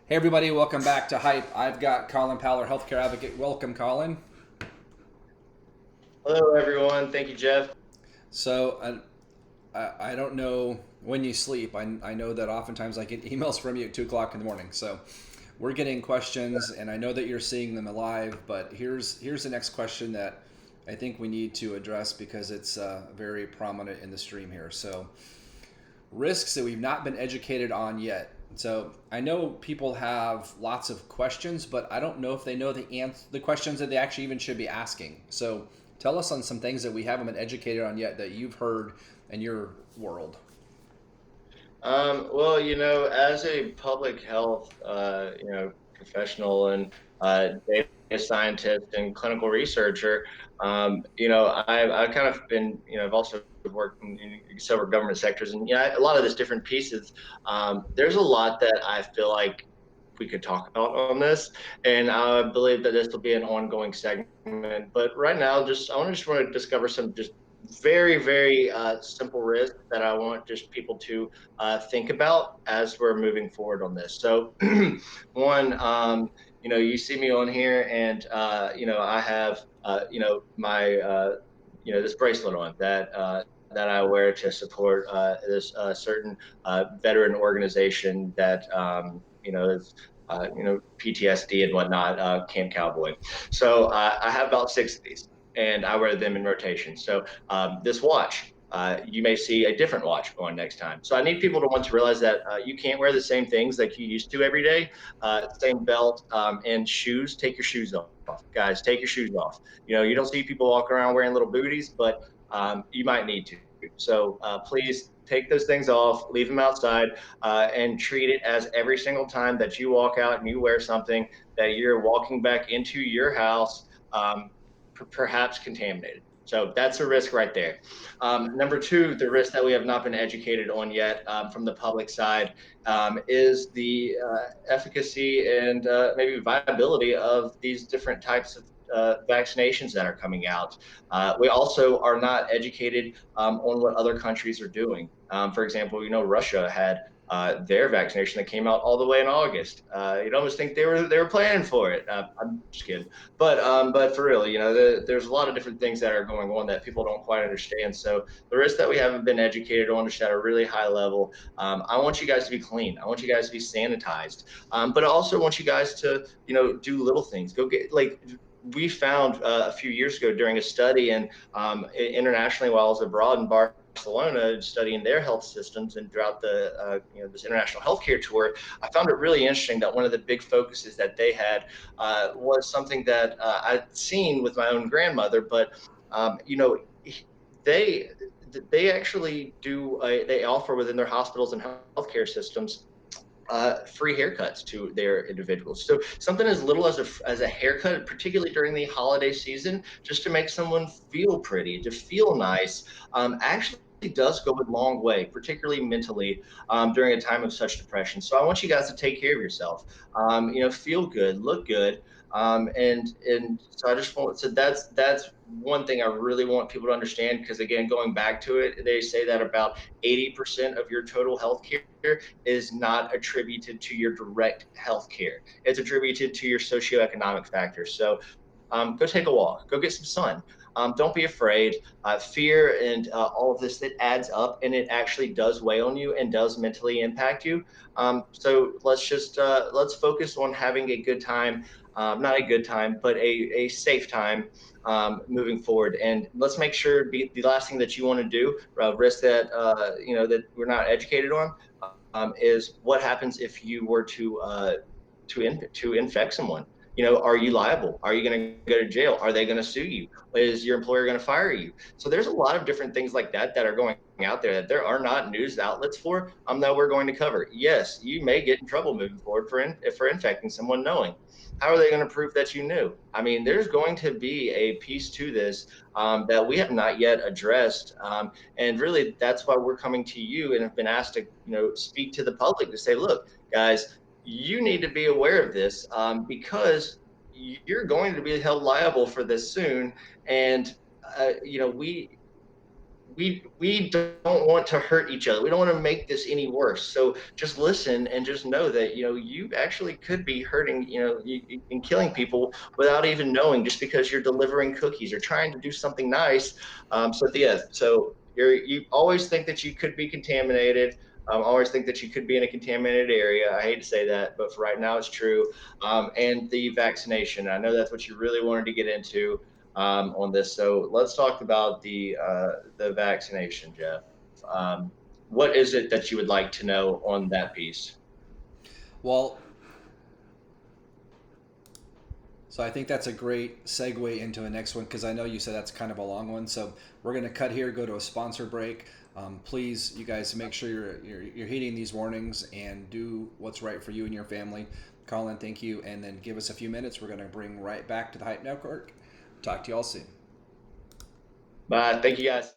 Hey everybody, welcome back to Hype. I've got Colin Powler, healthcare advocate. Welcome, Colin. Hello, everyone. Thank you, Jeff. So I don't know when you sleep. I know that oftentimes I get emails from you at 2 o'clock in the morning. So we're getting questions, and I know that you're seeing them alive. But here's the next question that I think we need to address because it's very prominent in the stream here. So risks that we've not been educated on yet. So I know people have lots of questions, but I don't know if they know the questions that they actually even should be asking. So tell us on some things that we haven't been educated on yet that you've heard in your world. Well, as a public health, professional and data scientist and clinical researcher, I've kind of been, I've also worked in several government sectors, and a lot of these different pieces. There's a lot that I feel like we could talk about on this, and I believe that this will be an ongoing segment. But right now, I want to discover some just very, very simple risks that I want just people to think about as we're moving forward on this. So, one, you see me on here, and I have, my, this bracelet on that I wear to support this certain veteran organization that is. PTSD and whatnot, Camp Cowboy. So I have about six of these, and I wear them in rotation. So this watch, you may see a different watch on next time. So I need people to want to realize that you can't wear the same things like you used to every day. Same belt and shoes. Take your shoes off, guys. Take your shoes off. You don't see people walking around wearing little booties, but you might need to. So please take those things off, leave them outside, and treat it as every single time that you walk out and you wear something that you're walking back into your house, perhaps contaminated. So that's a risk right there. Number two, the risk that we have not been educated on yet from the public side is the efficacy and maybe viability of these different types of vaccinations that are coming out. We also are not educated on what other countries are doing. For example, Russia had their vaccination that came out all the way in August. You'd almost think they were planning for it. I'm just kidding, but for real, there's a lot of different things that are going on that people don't quite understand. So the risk that we haven't been educated on is at a really high level. I want you guys to be clean. I want you guys to be sanitized, but I also want you guys to do little things. Go get like we found a few years ago during a study and internationally while I was abroad in Barcelona studying their health systems and throughout the this international healthcare tour, I found it really interesting that one of the big focuses that they had was something that I'd seen with my own grandmother, but um, you know they they actually they offer within their hospitals and healthcare systems free haircuts to their individuals. So something as little as a haircut, particularly during the holiday season, just to make someone feel pretty, to feel nice, actually does go a long way, particularly mentally during a time of such depression. So I want you guys to take care of yourself. Feel good, look good. And so I just want so that's one thing I really want people to understand because again, going back to it, they say that about 80% of your total health care is not attributed to your direct health care. It's attributed to your socioeconomic factors. So go take a walk, go get some sun. Don't be afraid. Fear and all of this, it adds up and it actually does weigh on you and does mentally impact you. So let's focus on having a good time, not a good time, but a safe time moving forward. And let's make sure the last thing that you want to do, risk that that we're not educated on, is what happens if you were to infect someone. Are you liable? Are you going to go to jail? Are they going to sue you? Is your employer going to fire you? So there's a lot of different things like that that are going out there that there are not news outlets for that we're going to cover. Yes, you may get in trouble moving forward for infecting someone knowing. How are they going to prove that you knew? I mean, there's going to be a piece to this that we have not yet addressed, and really that's why we're coming to you and have been asked to speak to the public to say, look, guys, you need to be aware of this because you're going to be held liable for this soon. And we we don't want to hurt each other. We don't want to make this any worse. So just listen and just know that you actually could be hurting and killing people without even knowing, just because you're delivering cookies or trying to do something nice. So you always think that you could be contaminated. Always think that you could be in a contaminated area. I hate to say that, but for right now, it's true. And the vaccination. I know that's what you really wanted to get into on this. So let's talk about the vaccination, Jeff. Um, what is it that you would like to know on that piece? Well, so I think that's a great segue into the next one because I know you said that's kind of a long one. So we're going to cut here, go to a sponsor break. Please, you guys, make sure you're heeding these warnings and do what's right for you and your family. Colin, thank you, and then give us a few minutes. We're going to bring right back to the Hype Network. Talk to you all soon. Thank you guys.